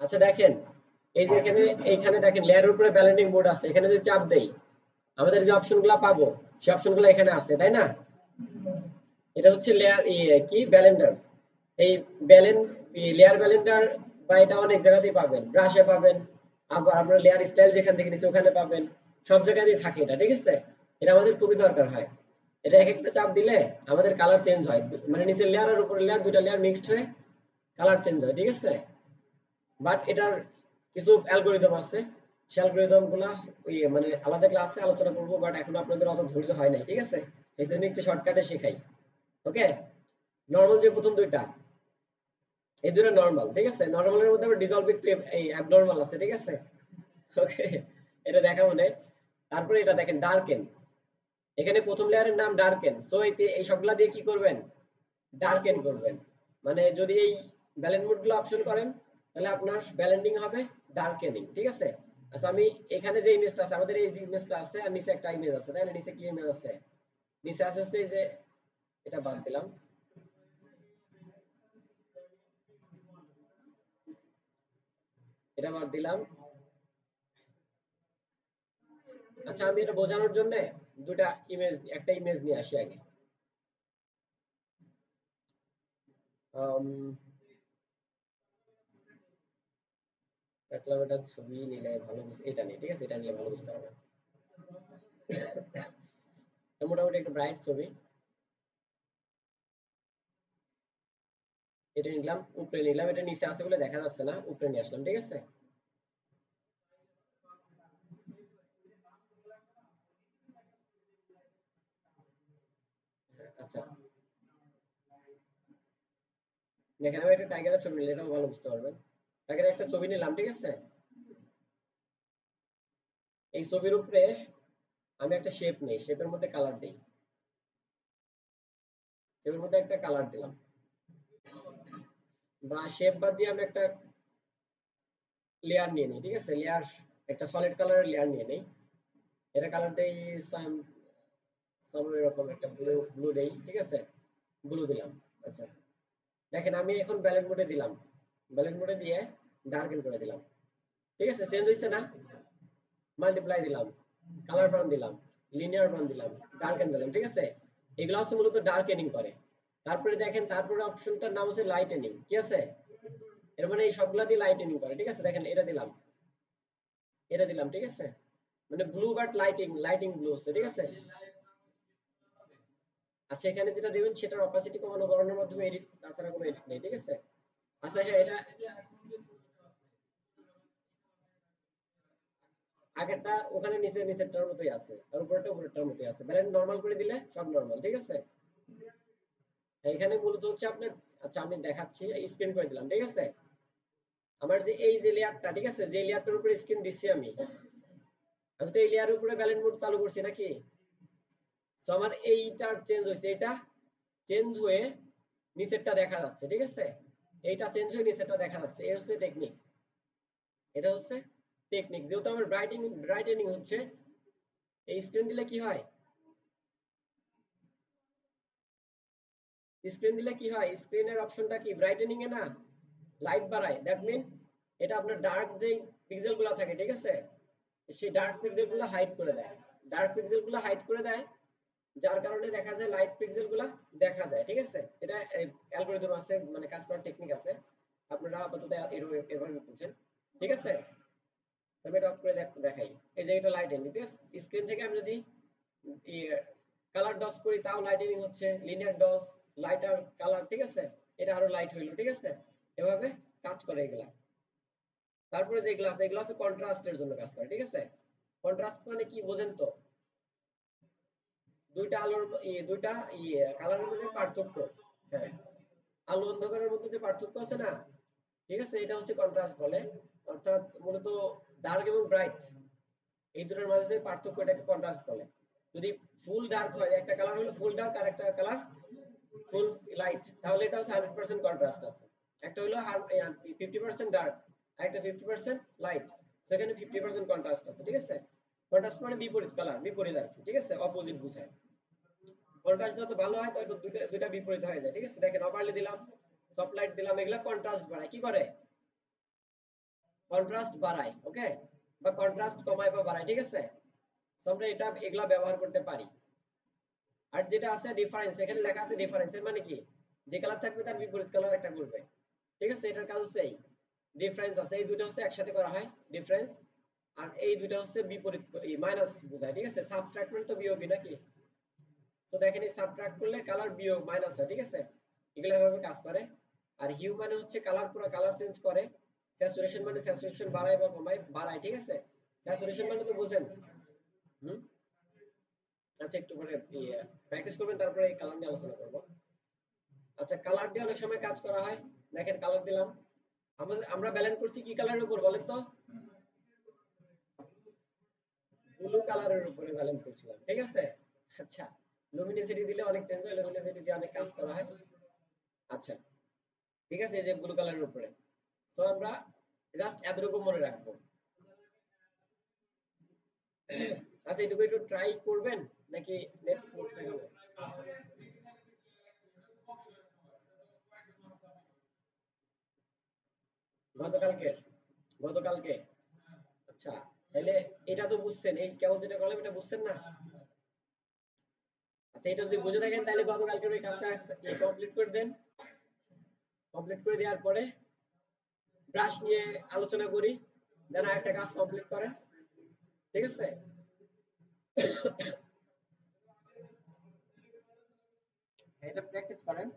আচ্ছা দেখেন, এই যে এখানে এইখানে দেখেন লেয়ারের উপরে ব্যালেন্ডিং মোড আছে, এখানে যদি চাপ দেই আমাদের যে অপশনগুলো পাবো সেই অপশনগুলো এখানে আছে, তাই না? এটা হচ্ছে লেয়ার কি ব্যালেন্ডার। এই ব্যালেন্স লেয়ার ব্যালেন্ডার বা এটা অনেক জায়গাতেই পাবেন, ব্রাশে পাবেন, আবার আপনার লেয়ার স্টাইল যেখান থেকে নিচে ওখানে পাবেন, সব জায়গাতেই থাকে এটা, ঠিক আছে? এটা আমাদের খুবই দরকার হয়। এটা এক একটা চাপ দিলে আমাদের কালার চেঞ্জ হয়, মানে নিচের লেয়ার আর উপরের লেয়ার দুইটা লেয়ার মিক্সড হয়ে কালার চেঞ্জ হয়, ঠিক আছে? বাট এটার কিছু অ্যালগরিদম আছে, সেই অ্যালগরিদম গুলা ওই মানে আলাদা ক্লাসে আলোচনা করবো, বাট এখন আপনাদের অত ধৈর্য হয় নাই, ঠিক আছে? এই জন্য একটু শর্টকাটে শেখাই। ওকে, নর্মাল যে প্রথম দুইটা, এই দুটো নরমাল, ঠিক আছে? নরমালের মধ্যে আবার ডিসলভ একটু এই অ্যাবনরমাল আছে, ঠিক আছে? ওকে, এটা দেখা মানে তারপরে এটা দেখেন ডার্কেন। এখানে প্রথম লেয়ারের নাম ডার্কেন, সো এই সবগুলা দিয়ে কি করবেন? ডার্কেন করবেন। মানে যদি এই ব্যালেন্ড মোড গুলো অপশন করেন তাহলে আপনার ব্যালেন্ডিং হবে ডার্কেনিং, ঠিক আছে? আচ্ছা আমি এখানে যে ইমেজটা আছে, আমাদের এই যে ইমেজটা আছে আর নিচে একটা ইমেজ আছে, তাই না? নিচে কি ইমেজ আছে? নিচে আছে হচ্ছে এই যে, এটা বাদ দিলাম, এটা বাদ দিলাম। আচ্ছা আমি এটা বোঝানোর জন্য দুটা ইমেজ, একটা ইমেজ নিয়ে আসি আগে। আম, দেখলাম এটা ছবি নিলে ভালো এটা নেই, ঠিক আছে? এটা নিলে ভালো বুঝতে হবে। এটা মোটামুটি একটা ব্রাইট ছবি, এটা নিলাম, উপরে নিলাম, এটা নিচে আছে বলে দেখা যাচ্ছে না, উপরে নিয়ে আসলাম, ঠিক আছে? আচ্ছা দেখেন আমি একটা টাইগারের ছবি নিলে এটাও ভালো বুঝতে পারবেন। টাইগারের একটা ছবি নিলাম, ঠিক আছে? এই ছবির উপরে আমি একটা শেপ নেই, শেপের মধ্যে কালার দিই, শেপের মধ্যে একটা কালার দিলাম, বা শেপ বাদ দিয়ে আমি একটা লেয়ার নিয়ে নিই, ঠিক আছে? লেয়ার, একটা সলিড কালারের লেয়ার নিয়ে নিই। এটা কালার দেই সাম সাম এরকম একটা ব্লু, ব্লু দেই, ঠিক আছে? ব্লু দিলাম। আচ্ছা দেখেন আমি এখন ব্যালেন্ড মোডে দিলাম, ব্যালেন্ড মোডে দিয়ে ডার্কেন করে দিলাম, ঠিক আছে? চেঞ্জ হইছে না? মাল্টিপ্লাই দিলাম, কালার বান দিলাম, লিনিয়ার বান দিলাম, ডার্কেন দিলাম, ঠিক আছে? এগুলো হচ্ছে মূলত ডার্কেনিং করে। তারপরে দেখেন তারপরে অপশনটার নাম হচ্ছে লাইটেনিং, কি আছে? এর মানে এই সবগুলা দিয়ে লাইটেনিং করে, ঠিক আছে? দেখেন এটা দিলাম, এটা দিলাম, ঠিক আছে? মানে blue but lighting, lighting blue হচ্ছে, ঠিক আছে? আচ্ছা এখানে যেটা দিবেন সেটার অপাসিটি কমানো বাড়ানোর মাধ্যমে এডিট, তাছাড়া কোনো এডিট নেই, ঠিক আছে? আচ্ছা হ্যাঁ, এটা আগেরটা ওখানে নিচে নিচেরটার মতোই আছে, আর উপরেরটা উপরেরটার মতোই আছে, ব্যালেন্স নরমাল করে দিলে সব নরমাল, ঠিক আছে? এখানে মূলত হচ্ছে আপনার, আচ্ছা আমি দেখাচ্ছি, স্ক্রিন করে দিলাম, ঠিক আছে? আমার যে এই যে লেয়ারটা, ঠিক আছে, যে লেয়ারটার উপরে স্ক্রিন দিচ্ছি আমি, আমি তো এই লেয়ারের উপরে ব্যালেন্স মোড চালু করছি নাকি? সো আমার এইটার চেঞ্জ হয়েছে, এটা চেঞ্জ হয়ে নিচেরটা দেখা যাচ্ছে, ঠিক আছে? এইটা চেঞ্জ হয়ে নিচেরটা দেখা যাচ্ছে, এই হচ্ছে টেকনিক। এটা হচ্ছে টেকনিক, যেহেতু আমার ব্রাইটেনিং হচ্ছে, এই স্ক্রিন দিলে কি হয়? স্ক্রিন দিলে কি হয়? স্ক্রিনের অপশনটা কি ব্রাইটেনিং এ না, লাইট বাড়ায়। দ্যাট মিন এটা আপনার ডার্ক যেই পিক্সেল গুলো থাকে, ঠিক আছে, সেই ডার্ক পিক্সেল গুলো হাইড করে দেয়, ডার্ক পিক্সেল গুলো হাইড করে দেয়, যার কারণে দেখা যায় লাইট পিক্সেল গুলা দেখা যায়, ঠিক আছে? এটা অ্যালগরিদম আছে, মানে কাজ করার টেকনিক আছে, আপনারা আপাতত এভাবে বুঝেন, ঠিক আছে? আমি এটা অফ করে দেখাই। এই যে এটা লাইটেনিং, ঠিক আছে? স্ক্রিন থেকে আমি যদি কালার ডস করি তাও লাইটেনিং হচ্ছে, লিনিয়ার ডস, লাইটার কালার, ঠিক আছে? এটা আরো লাইট হইলো, ঠিক আছে? এভাবে কাজ করে এগুলা। তারপরে যে গ্লাস, এই গ্লাসে কন্ট্রাস্টের জন্য কাজ করে, ঠিক আছে? কন্ট্রাস্ট মানে কি বোঝেন তো? দুইটা আলোর দুইটা কালারের মধ্যে পার্থক্য। হ্যাঁ, আলো অন্ধকারের মধ্যে যে পার্থক্য আছে না, ঠিক আছে, এটা হচ্ছে কন্ট্রাস্ট বলে। অর্থাৎ মূলত ডার্ক এবং ব্রাইট এই দুটোর মাঝে যে পার্থক্য, এটাকে কন্ট্রাস্ট বলে। যদি ফুল ডার্ক হয়, একটা কালার হলো ফুল ডার্ক আর একটা কালার ফুল লাইট, তাহলে এটা হচ্ছে 100% কন্ট্রাস্ট আছে। একটা হলো 50% ডার্ক আর একটা 50% লাইট, সেখানে 50% কন্ট্রাস্ট আছে, ঠিক আছে? কন্ট্রাস্ট মানে বিপরীত কালার, বিপরীত আর কি, ঠিক আছে? অপোজিট বোঝায়। কন্ট্রাস্ট যত ভালো হয় তত দুইটা দুইটা বিপরীত হয়ে যায়, ঠিক আছে? দেখেন ওভারলে দিলাম, সফট লাইট দিলাম, এগুলা কন্ট্রাস্ট বাড়ায়, কি করে? কন্ট্রাস্ট বাড়ায়, ওকে, বা কন্ট্রাস্ট কমায় বা বাড়ায়, ঠিক আছে। সো আমরা এগুলা ব্যবহার করতে পারি। আর যেটা আছে ডিফারেন্স, এখানে লেখা আছে ডিফারেন্স এর মানে কি, যে কালার থাকবে তার বিপরীত কালার একটা করবে, ঠিক আছে। এটার কাজ হচ্ছে এই ডিফারেন্স আছে, এই দুটো হচ্ছে একসাথে করা হয় ডিফারেন্স, আর এই দুটো হচ্ছে বিপরীত মাইনাস বোঝায়, ঠিক আছে। সাবট্রাক্ট মানে তো বিয়োগই নাকি। তো দেখেন এই সাবট্রাক্ট করলে কালার বিয়োগ মাইনাস হয়, ঠিক আছে। এগুলো এভাবে কাজ করে। আর হিউ মানে হচ্ছে কালার, পুরো কালার চেঞ্জ করে। স্যাচুরেশন মানে স্যাচুরেশন বাড়ায় বা কমায়, বাড়ায়, ঠিক আছে। স্যাচুরেশন মানে তো বুঝেন। হুম। আচ্ছা, একটু পরে প্র্যাকটিস করবেন, তারপরে এই কালার নিয়ে আলোচনা করব। আচ্ছা, কালার দিয়ে অনেক সময় কাজ করা হয়। দেখেন কালার দিলাম, আমরা ব্যালেন্স করছি কি কালারের উপর বলেন তো? ব্লু কালারের উপরে ব্যালেন্স করছিলাম, ঠিক আছে। আচ্ছা, লুমিনিসিটি দিলে অনেক চেঞ্জ হয়, লুমিনিসিটি দিয়ে অনেক কাজ করা হয়। আচ্ছা, ঠিক আছে, এই যে ব্লু কালারের উপরে। তো আমরা জাস্ট এতটুকু মনে রাখবো। আচ্ছা, এটুকু একটু ট্রাই করবেন নাকি নেক্সট কোর্সে যাবো? গতকালকে, গতকালকে। আচ্ছা, তাহলে এটা তো বুঝছেন, এই কেবল যেটা করলাম এটা বুঝছেন না? আচ্ছা, এটা যদি বুঝে থাকেন তাহলে গতকালকের ওই কাজটা কমপ্লিট করে দেন। কমপ্লিট করে দেওয়ার পরে ব্রাশ নিয়ে আলোচনা করি, যেন একটা কাজ কমপ্লিট করেন, ঠিক আছে। এটা প্র্যাকটিস করেন।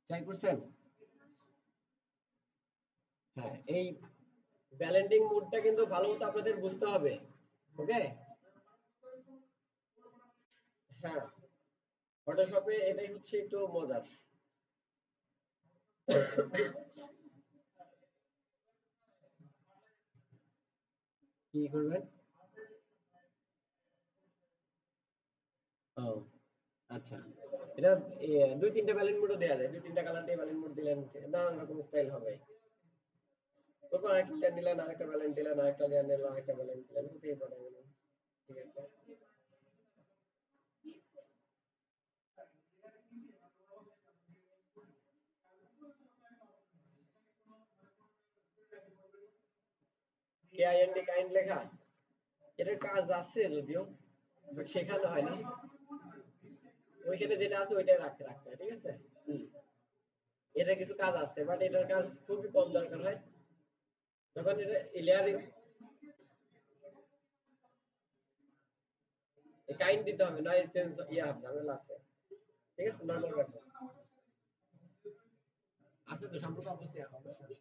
ট্রাই করছেন? হ্যাঁ, এই ব্যালেন্ডিং মোডটা কিন্তু ভালো মতো আপনাদের বুঝতে হবে। ওকে? হ্যাঁ, ফটোশপে এটাই হচ্ছে একটু মজার। কি করবেন? ও আচ্ছা। এটা দুই তিনটা ব্যালেন্ড মোডও দেওয়া যায়। দুই তিনটা কালার দিয়ে ব্যালেন্ড মোড দিলেন, নানান রকম স্টাইল হবে। তারপর আরেকটা লেয়ার নিলেন, আরেকটা ব্যালেন্ড দিলেন, আরেকটা লেয়ার নিলেন, আরেকটা ব্যালেন্ড দিলেন, হতেই পারে এগুলো। ঠিক আছে? KIND কাইন্ড লেখা, এটার কাজ আছে যদিও, বাট শেখানো হয় না। ওইখানে যেটা আছে ওইটাই রাখতে রাখতে হয়, ঠিক আছে? হুম। এটার কিছু কাজ আছে, বাট এটার কাজ খুবই কম দরকার হয়। যখন এটা লেয়ারিং কাইন্ড দিতে হবে, নয় চেঞ্জ ইয়া ঝামেলা আছে। ঠিক আছে, নরমাল রাখো। আছে তো সম্পর্ক অবশ্যই অবশ্যই।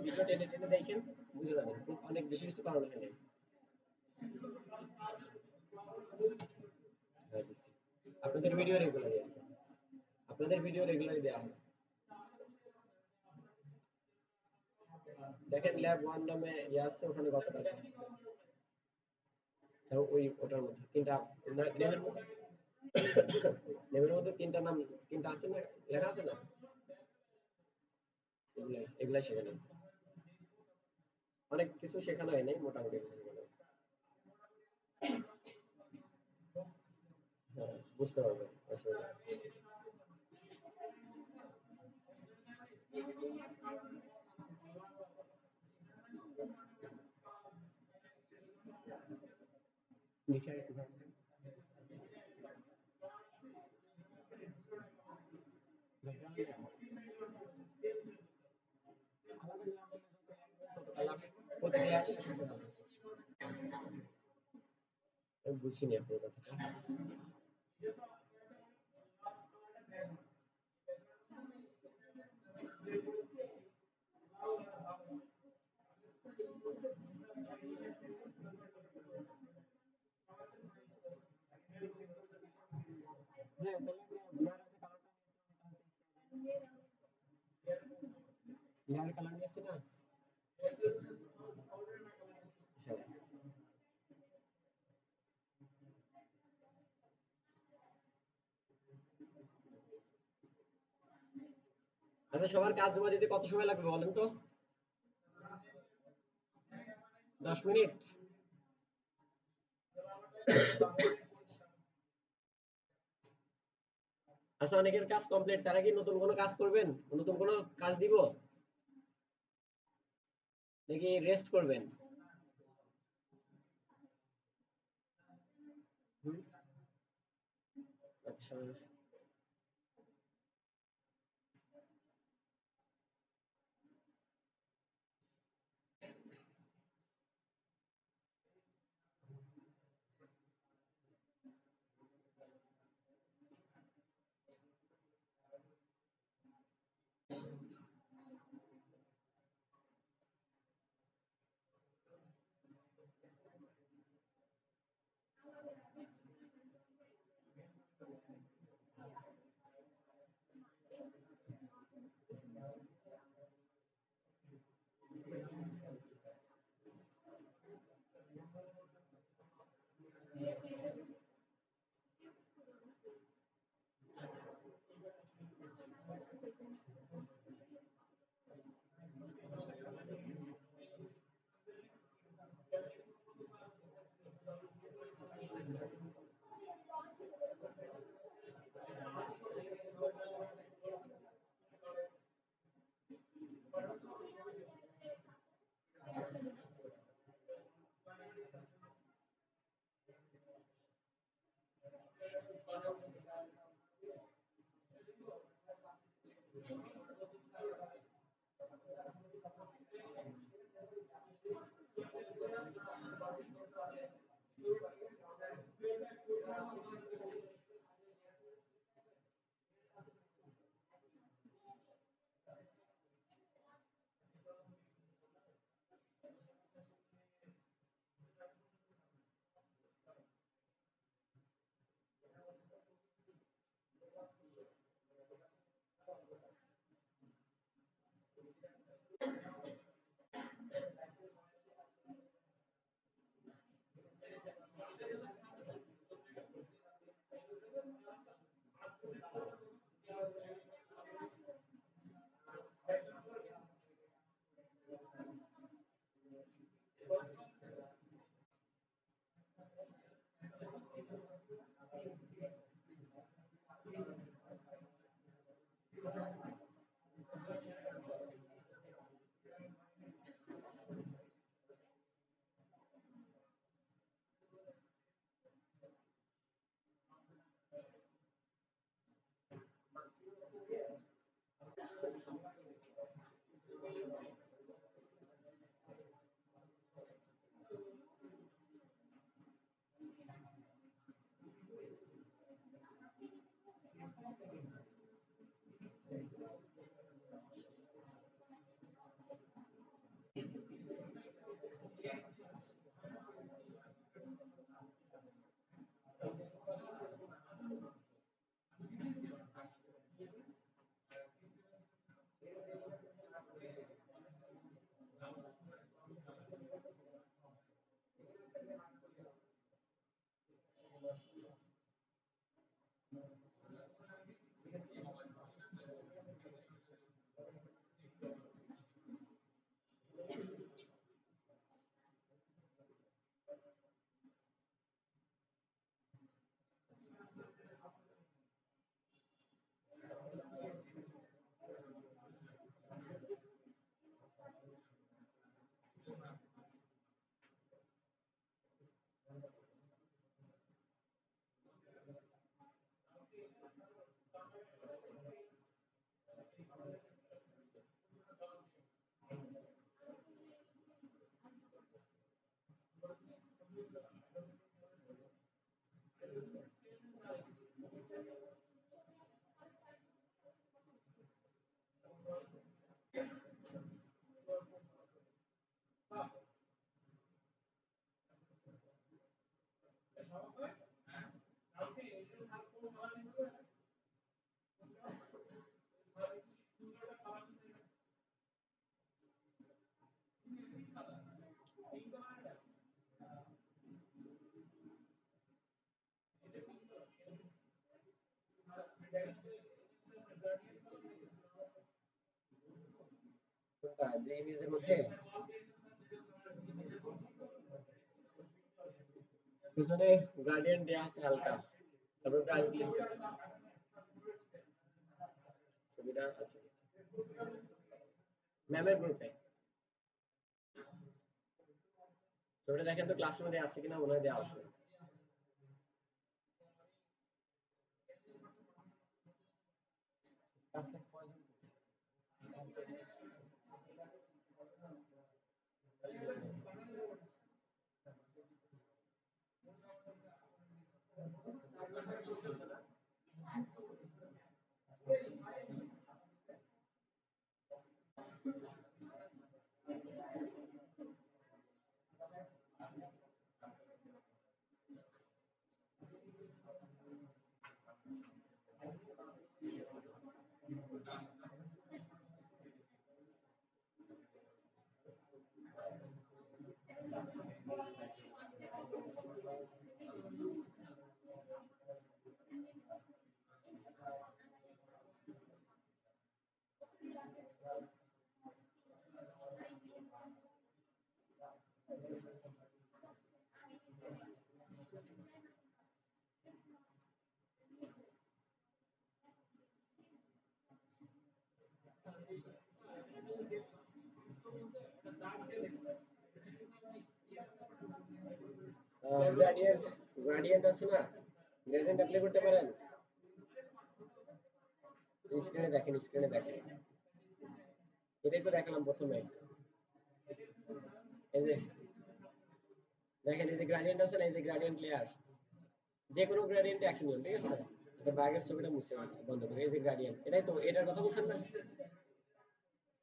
ভিডিও টেনে টেনে দেখেন, বুঝে যাবেন অনেক বেশি কিছু কারণ এখানে। হ্যাঁ, দিচ্ছি। আপনাদের ভিডিও রেগুলারই আছে, আপনাদের ভিডিও রেগুলারই দেওয়া হয়। দেখেন ল্যাব ওয়ান নামে ইয়ে আছে ওখানে গতকালকে, ওই ওটার মধ্যে তিনটা নেমের মধ্যে নেমের মধ্যে তিনটা নাম, তিনটা আছে না, লেখা আছে না, এগুলাই এগুলাই শেখানো আছে। অনেক কিছু শেখানো হয় নাই, মোটামুটি কিছু শেখানো আছে। হ্যাঁ, বুঝতে পারবেন আসলে। দেখি আর একটু ভালো। আমি বুঝিনি আপনার কথাটা। হ্যাঁ, লেয়ার কালার নিয়েছি না। হ্যাঁ। আচ্ছা, সবার কাজ জমা দিতে কত সময় লাগবে বলেন তো? 10 মিনিট? আচ্ছা, অনেকের কাজ কমপ্লিট, তারা কি নতুন কোনো কাজ করবেন, নতুন কোনো কাজ দিব নাকি রেস্ট করবেন? হুম? আচ্ছা। কোনটা যে ইমেজের মধ্যে পিছনে গ্রেডিয়েন্ট দেওয়া আছে হালকা, তারপর ব্রাশ দিয়ে ছবিটা আছে ম্যামের গ্রুপে। ছবিটা দেখেন তো ক্লাসরুমে দেওয়া আছে কিনা, মনে হয় দেওয়া আছে। কাজটা কয়জন গ্রেডিয়েন্ট গ্রেডিয়েন্ট আছে না, গ্রেডিয়েন্ট অ্যাপ্লাই করতে পারেন। স্ক্রিনে দেখেন, স্ক্রিনে দেখেন, এটাই তো দেখালাম প্রথমে। এই যে দেখেন, এই যে গ্রেডিয়েন্ট আছে না, এই যে গ্রেডিয়েন্ট লেয়ার, যে কোনো গ্রেডিয়েন্ট একই নিয়ম, ঠিক আছে। আচ্ছা বাগের ছবিটা মুছে বন্ধ করে, এই যে গ্রেডিয়েন্ট, এটাই তো, এটার কথা বলছেন না।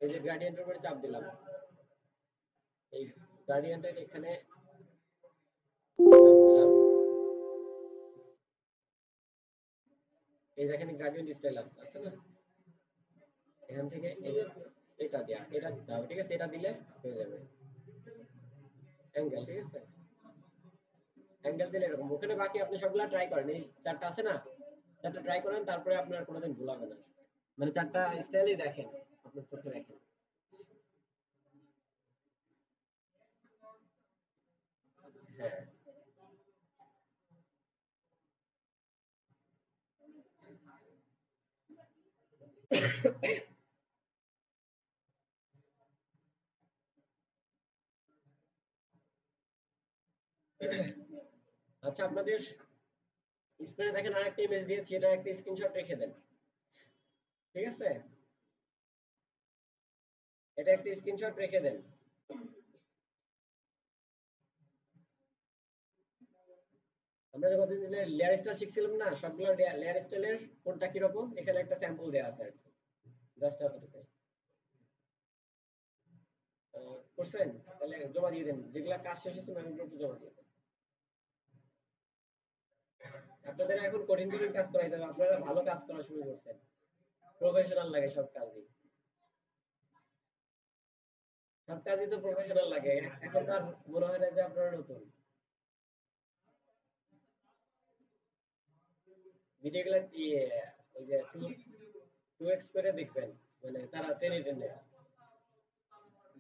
এই যে গ্রেডিয়েন্টের উপরে চাপ দিলাম, এই গ্রেডিয়েন্টের এখানে চাপ দিলাম, এই যে এখানে গ্রেডিয়েন্ট স্টাইল আছে না, এখান থেকে এই যে এটা দেয়া, এটা দিতে হবে, ঠিক আছে। এটা দিলে হয়ে যাবে অ্যাঙ্গেল, ঠিক আছে। অ্যাঙ্গেল দিলে এরকম, ওখানে বাকি আপনি সবগুলা ট্রাই করেন, এই চারটা আছে না, চারটা ট্রাই করেন, তারপরে আপনার কোনোদিন ভুল হবে না। মানে চারটা স্টাইলই দেখেন, আপনার চোখে দেখেন। হ্যাঁ আচ্ছা, আপনাদের স্ক্রিনে দেখেন আরেকটা ইমেজ দিয়েছি, এটা একটা স্ক্রিনশট রেখে দেন। ঠিক আছে, এটা একটা স্ক্রিনশট রেখে দেন। আমরা যে কতদিন লেয়ার স্টাইল শিখছিলাম না, সবগুলো লেয়ার স্টাইলের কোনটা কিরকম এখানে একটা স্যাম্পল দেওয়া আছে আর কি, জাস্ট এতটুকু। করছেন? তাহলে জমা দিয়ে দেন, যেগুলা কাজ শেষ হয়েছে ম্যাম গ্রুপে জমা দিয়ে দেন। আপনাদের এখন কঠিন কঠিন কাজ করাইতে হবে, আপনারা ভালো কাজ করা শুরু করছেন, প্রফেশনাল লাগে সব কাজই। সব কাজই তো প্রফেশনাল লাগে, এখন তো আর মনে হয় না যে আপনারা নতুন। ভিডিওগুলো কি ওই যে 2x করে দেখবেন, মানে তারা টেনে টেনে,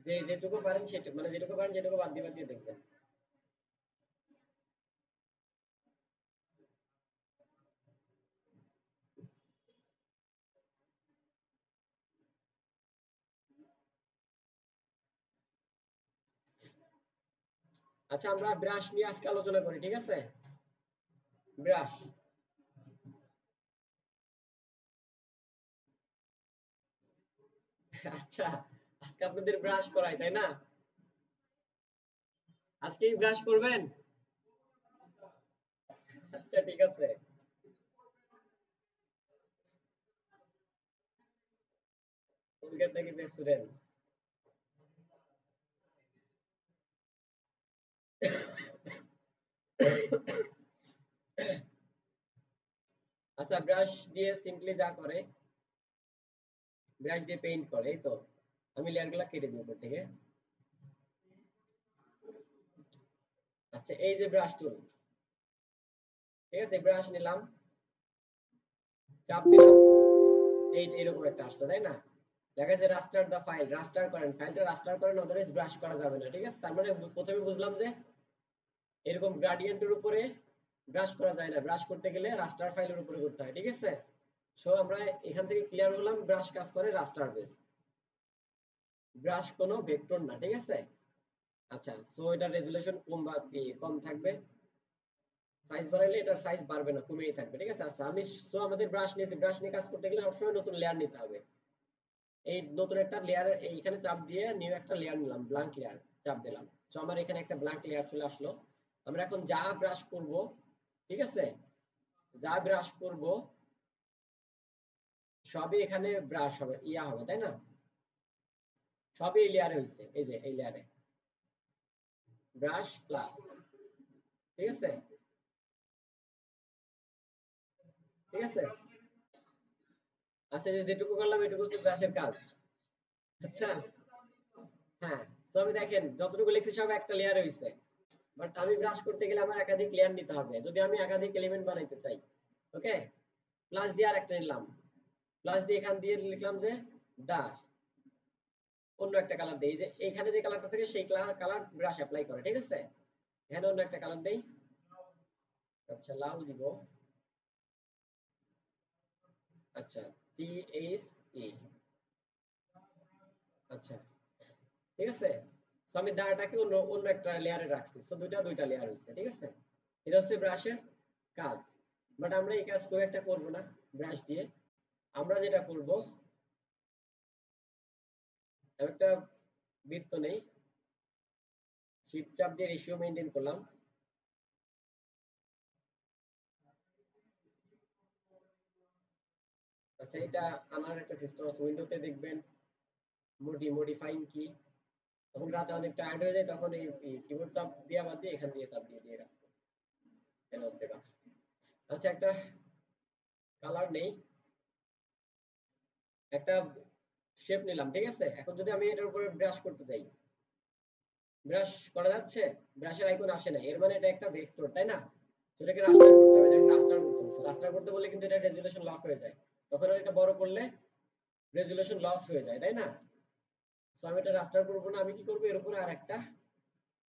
যে যেটুকু পারেন সেটুকু, মানে যেটুকু পারেন সেটুকু বাদ দিয়ে দেখবেন। আচ্ছা, আমরা ব্রাশ নিয়ে আজকে আলোচনা করি, ঠিক আছে? ব্রাশ। আচ্ছা, আজকে আপনাদের ব্রাশ করাই, তাই না? আজকেই ব্রাশ করবেন? আচ্ছা, ঠিক আছে। কলকাতা থেকে যে স্টুডেন্ট। আচ্ছা, ব্রাশ দিয়ে সিম্পলি যা করে, ব্রাশ দিয়ে পেইন্ট করে, এই তো। আমি লেয়ার গুলা কেটে দিই উপর থেকে। আচ্ছা, এই যে ব্রাশ টুল, ঠিক আছে, ব্রাশ নিলাম, চাপ দিলাম, এই এরকম একটা আসলো, তাই না? দেখা যাচ্ছে রাস্টার দা ফাইল, রাস্টার করেন, ফাইলটা রাস্টার করেন, অদারওয়াইজ ব্রাশ করা যাবে না, ঠিক আছে? তার মানে প্রথমে বুঝলাম যে এরকম গ্রাডিয়েন্টের উপরে ব্রাশ করা যায় না, ব্রাশ করতে গেলে রাস্টার ফাইলের উপরে করতে হয়, ঠিক আছে? সো আমরা এখান থেকে ক্লিয়ার হলাম, ব্রাশ কাজ করে রাস্টার বেস, ব্রাশ কোনো ভেক্টর না, ঠিক আছে? আচ্ছা, সো এটা রেজুলেশন কম বা কম থাকবে, সাইজ বাড়াইলে এটার সাইজ বাড়বে না, কমেই থাকবে, ঠিক আছে? আচ্ছা, আমাদের ব্রাশ নিয়ে কাজ করতে গেলে সবসময় নতুন লেয়ার নিতে হবে। এই নতুন একটা লেয়ার, এইখানে চাপ দিয়ে নিউ একটা লেয়ার নিলাম, ব্ল্যাঙ্ক লেয়ার, চাপ দিলাম। সো আমার এখানে একটা ব্ল্যাঙ্ক লেয়ার চলে আসলো। আমরা এখন যা ব্রাশ করব, ঠিক আছে, যা ব্রাশ করব সবই এখানে ব্রাশ হবে, ইয়া হবে, তাই না? সবই এই লেয়ারে হয়েছে, এই যে এই লেয়ারে ব্রাশ ক্লাস, ঠিক আছে? ঠিক আছে। আচ্ছা, যেটুকু করলাম এটুকু হচ্ছে ব্রাশের কাজ। আচ্ছা, হ্যাঁ। সো আমি দেখেন যতটুকু লিখছি সব একটা লেয়ার হয়েছে, বাট আমি ব্রাশ করতে গেলে আমার একাধিক লেয়ার নিতে হবে যদি আমি একাধিক এলিমেন্ট বানাইতে চাই। ওকে, প্লাস দিয়ে আরেকটা নিলাম, প্লাস দিয়ে এখান দিয়ে লিখলাম যে দা, অন্য একটা কালার দেই, যে এইখানে যে কালারটা থাকে সেই কালার ব্রাশ অ্যাপ্লাই করে, ঠিক আছে? এখানে অন্য একটা কালার দেই। আচ্ছা, লাল দিব। আচ্ছা, টি এইচ ই। আচ্ছা, ঠিক আছে। সো আমি দাটাকে অন্য অন্য একটা লেয়ারে রাখছি, সো দুইটা লেয়ার হইছে, ঠিক আছে? এটা হচ্ছে ব্রাশের কাজ। বাট আমরা এই কাজ খুব একটা করব না ব্রাশ দিয়ে। আমরা যেটা করব, একটা বৃত্ত নেই, শিফট চাপ দিয়ে রেশিও মেইনটেইন করলাম। আচ্ছা, এটা আনার একটা সিস্টেম আছে, উইন্ডোতে দেখবেন মডিফাইং কি, তখন রাতে অনেক টায়ার্ড হয়ে যায়, তখন এই কিবোর্ড চাপ দিয়ে বাদ দিয়ে এখান দিয়ে চাপ দিয়ে দিয়ে কাজ করি, এটা হচ্ছে কথা। আচ্ছা, একটা কালার নেই, একটা শেপ নিলাম, ঠিক আছে? এখন যদি আমি এটার উপরে ব্রাশ করতে যাই, ব্রাশ করা যাচ্ছে? ব্রাশের আইকন আসে না, এর মানে এটা একটা ভেক্টর, তাই না? সেটাকে রাস্টার করতে হবে, এটাকে রাস্টার করতে হবে। রাস্টার করতে বললে কিন্তু এটা রেজুলেশন লক হয়ে যায়, তখন আর এটা বড় করলে রেজুলেশন লস হয়ে যায়, তাই না? সো আমি এটা রাস্টার করবো না, আমি কি করবো, এর উপরে আর একটা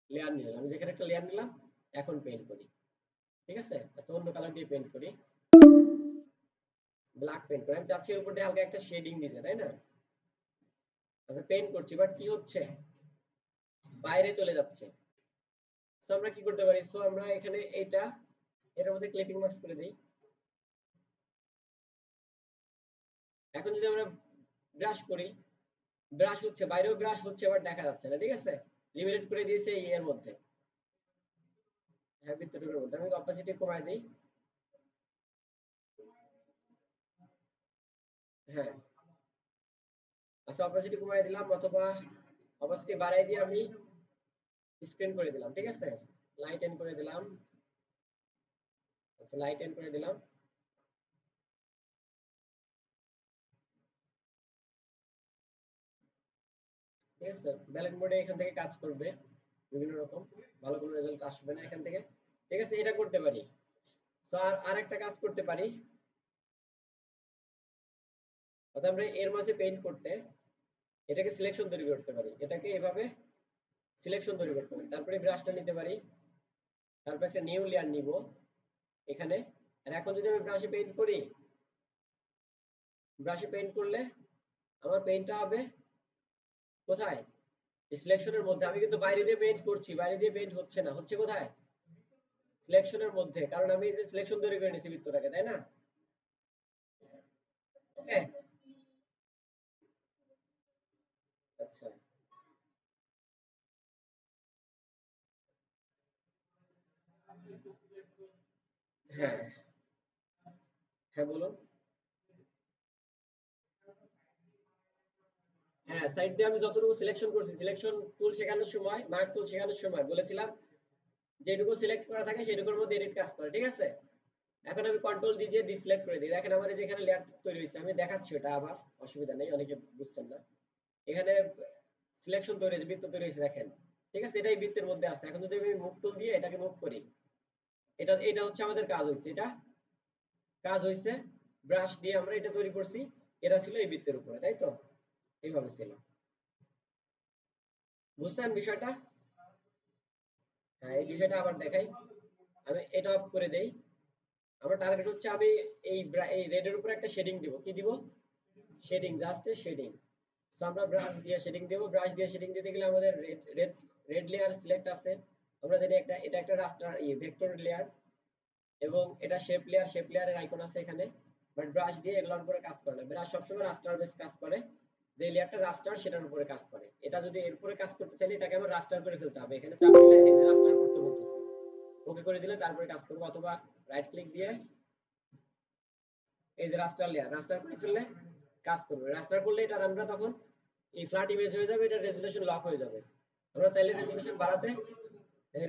লেয়ার নিলাম, আমি যেখানে একটা লেয়ার নিলাম, এখন পেইন্ট করি, ঠিক আছে? আচ্ছা, অন্য কালার দিয়ে পেইন্ট করি, ব্ল্যাক পেইন্ট করি, আমি চাচ্ছি এর উপর দিয়ে হালকা একটা শেডিং দিতে, তাই না? আচ্ছা, পেইন্ট করছি, বাট কি হচ্ছে, বাইরে চলে যাচ্ছে। সো আমরা কি করতে পারি, সো আমরা এখানে এটার মধ্যে ক্লিপিং মার্কস করে দিই। এখন যদি আমরা ব্রাশ করি, ব্রাশ হচ্ছে, বাইরেও ব্রাশ হচ্ছে, আবার দেখা যাচ্ছে না, ঠিক আছে, লিমিটেড করে দিয়েছে এই এর মধ্যে, হ্যাঁ বৃত্তটুকুর মধ্যে। আমি অপাসিটি কমায় দিই, হ্যাঁ আচ্ছা অপাসিটি কমায় দিলাম, অথবা অপাসিটি বাড়াই দিয়ে আমি স্ক্রিন করে দিলাম, ঠিক আছে, লাইট এন করে দিলাম। আচ্ছা লাইট এন করে দিলাম। ঠিক আছে, ব্যালেন্স মোডে এখান থেকে কাজ করবে বিভিন্ন রকম, ভালো কোনো রেজাল্ট আসবে না এখান থেকে। ঠিক আছে, এটা করতে পারি। তো আর একটা কাজ করতে পারি, অর্থাৎ আমরা এর মাঝে পেইন্ট করতে এটাকে সিলেকশন তৈরি করতে পারি, এটাকে এভাবে সিলেকশন তৈরি করতে পারি, তারপরে ব্রাশটা নিতে পারি, তারপর একটা নিউ লেয়ার নিব এখানে। আর এখন যদি আমি ব্রাশে পেইন্ট করি, ব্রাশে পেইন্ট করলে আমার পেইন্টটা হবে কোথায়, সিলেকশনের মধ্যে। আমি কিন্তু বাইরে দিয়ে পেইন্ট করছি, বাইরে দিয়ে পেইন্ট হচ্ছে না, হচ্ছে কোথায়, সিলেকশনের মধ্যে, কারণ আমি এই যে সিলেকশন তৈরি করে নিয়েছি বৃত্তটাকে, তাই না? হ্যাঁ আচ্ছা, হ্যাঁ হ্যাঁ বলুন। হ্যাঁ সাইড দিয়ে আমি যতটুকু সিলেকশন করছি, সিলেকশন টুল শেখানোর সময়, মার্ক টুল শেখানোর সময় বলেছিলাম যেটুকু সিলেক্ট করা থাকে সেটুকুর মধ্যে এডিট কাজ করে, ঠিক আছে। এখন আমি কন্ট্রোল ডি দিয়ে ডিসিলেক্ট করে দিই, দেখেন আমার এই যে এখানে লেয়ার তৈরি হয়েছে, আমি দেখাচ্ছি ওটা আবার, অসুবিধা নেই, অনেকে বুঝছেন না। এখানে সিলেকশন তৈরি হয়েছে, বৃত্ত তৈরি হয়েছে দেখেন, ঠিক আছে, এটাই বৃত্তের মধ্যে আছে। এখন যদি আমি মুভ টুল দিয়ে এটাকে মুভ করি, এটা এটা হচ্ছে আমাদের কাজ হয়েছে, এটা কাজ হয়েছে, ব্রাশ দিয়ে আমরা এটা তৈরি করছি, এটা ছিল এই বৃত্তের উপরে, তাই তো, এইভাবে ছিল। বুঝছেন বিষয়টা? হ্যাঁ এই বিষয়টা আবার দেখাই, আমি এটা অফ করে দেই। আমার টার্গেট হচ্ছে আমি এই রেডের উপরে একটা শেডিং দিব, কি দিব, শেডিং, জাস্ট শেডিং। তো আমরা ব্রাশ দিয়ে শেডিং দেব, ব্রাশ দিয়ে শেডিং দিতে গেলে আমাদের red red red layer select আছে, আমরা জানি একটা, এটা একটা রাস্টার ভেক্টর লেয়ার, এবং এটা শেপ লেয়ার, শেপ লেয়ারের আইকন আছে এখানে। বাট ব্রাশ দিয়ে এগুলোর উপরে কাজ করে না, ব্রাশ সবসময় রাস্টার বেস কাজ করে, যে লেয়ারটা রাস্টার সেটার উপরে কাজ করে। এটা যদি এর উপরে কাজ করতে চাইলে এটাকে আমার রাস্টার করে ফেলতে হবে, এখানে চাপ দিলে এই যে রাস্টার করতে বলতেছে, ওকে করে দিলে তারপরে কাজ করবে, অথবা রাইট ক্লিক দিয়ে এই যে রাস্টার লেয়ার, রাস্টার করে ফেললে কাজ করবে। রাস্টার করলে এটা আমরা তখন এই ফ্ল্যাট ইমেজ হয়ে যাবে, এটা রেজোলিউশন লক হয়ে যাবে। আমরা চাইলে রেজোলিউশন বাড়াতে,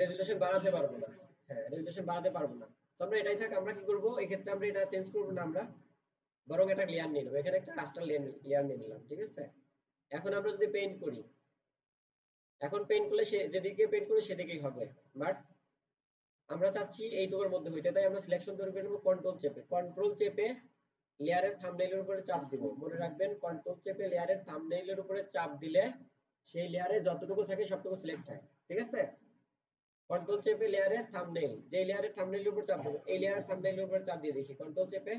রেজোলিউশন বাড়াতে পারবো না, হ্যাঁ রেজোলিউশন বাড়াতে পারবো না। তো আমরা এটাই থাক, আমরা কি করব এই ক্ষেত্রে, আমরা এটা চেঞ্জ করব না, আমরা বরং একটা লেয়ার নিয়ে নেবো, এখানে একটা রাস্টার লেয়ার নিয়ে নিলাম, ঠিক আছে। এখন আমরা যদি পেইন্ট করি, এখন পেইন্ট করলে সে যেদিকে পেইন্ট করি সেদিকেই হবে, বাট আমরা চাচ্ছি এইটুকুর মধ্যে হইতে, তাই আমরা সিলেকশন তৈরি করে নেবো কন্ট্রোল চেপে, কন্ট্রোল চেপে লেয়ারের থাম্বনেইলের উপরে চাপ দিব, মনে রাখবেন কন্ট্রোল চেপে লেয়ারের থাম্বনেইলের উপরে চাপ দিলে সেই লেয়ারে যতটুকু থাকে সবটুকু সিলেক্ট হয়, ঠিক আছে। কন্ট্রোল চেপে লেয়ারের থাম্বনেইল, যে লেয়ারের থাম্বনেইলের উপর চাপ দেব, এই লেয়ারের থাম্বনেইলের উপর চাপ দিয়ে দেখি, কন্ট্রোল চেপে